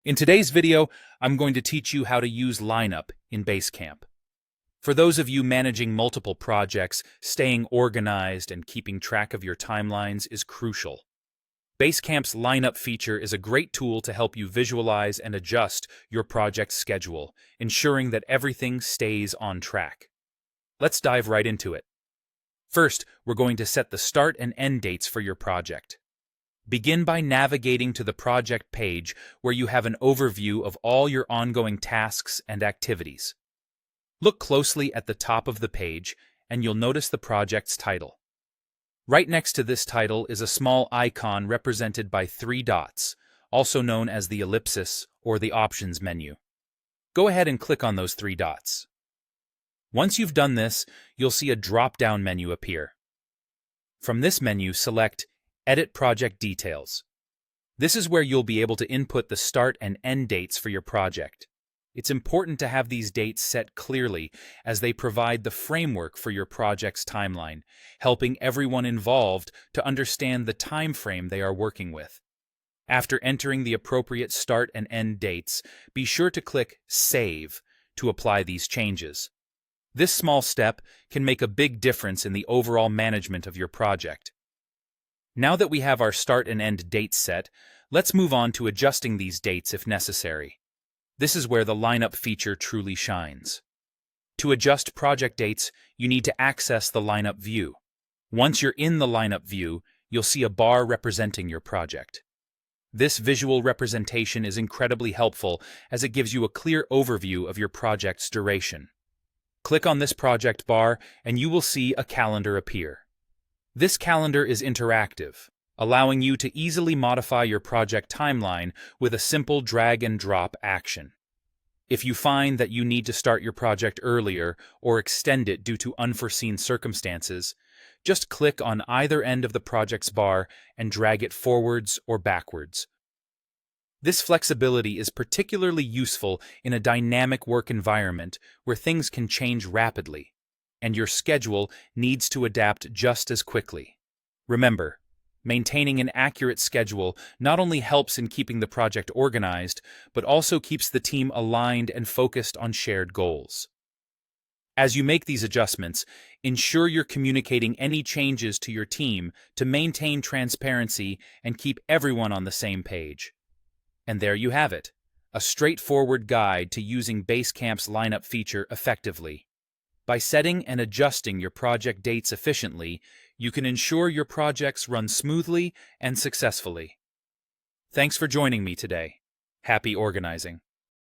In today's video, I'm going to teach you how to use lineup in Basecamp. For those of you managing multiple projects, staying organized and keeping track of your timelines is crucial. Basecamp's lineup feature is a great tool to help you visualize and adjust your project's schedule, ensuring that everything stays on track. Let's dive right into it. First, we're going to set the start and end dates for your project. Begin by navigating to the project page where you have an overview of all your ongoing tasks and activities. Look closely at the top of the page and you'll notice the project's title. Right next to this title is a small icon represented by 3 dots, also known as the ellipsis or the options menu. Go ahead and click on those 3 dots. Once you've done this, you'll see a drop-down menu appear. From this menu, select Edit Project Details. This is where you'll be able to input the start and end dates for your project. It's important to have these dates set clearly as they provide the framework for your project's timeline, helping everyone involved to understand the time frame they are working with. After entering the appropriate start and end dates, be sure to click Save to apply these changes. This small step can make a big difference in the overall management of your project. Now that we have our start and end dates set, let's move on to adjusting these dates if necessary. This is where the lineup feature truly shines. To adjust project dates, you need to access the lineup view. Once you're in the lineup view, you'll see a bar representing your project. This visual representation is incredibly helpful as it gives you a clear overview of your project's duration. Click on this project bar and you will see a calendar appear. This calendar is interactive, allowing you to easily modify your project timeline with a simple drag-and-drop action. If you find that you need to start your project earlier or extend it due to unforeseen circumstances, just click on either end of the project's bar and drag it forwards or backwards. This flexibility is particularly useful in a dynamic work environment where things can change rapidly, and your schedule needs to adapt just as quickly. Remember, maintaining an accurate schedule not only helps in keeping the project organized, but also keeps the team aligned and focused on shared goals. As you make these adjustments, ensure you're communicating any changes to your team to maintain transparency and keep everyone on the same page. And there you have it, a straightforward guide to using Basecamp's lineup feature effectively. By setting and adjusting your project dates efficiently, you can ensure your projects run smoothly and successfully. Thanks for joining me today. Happy organizing.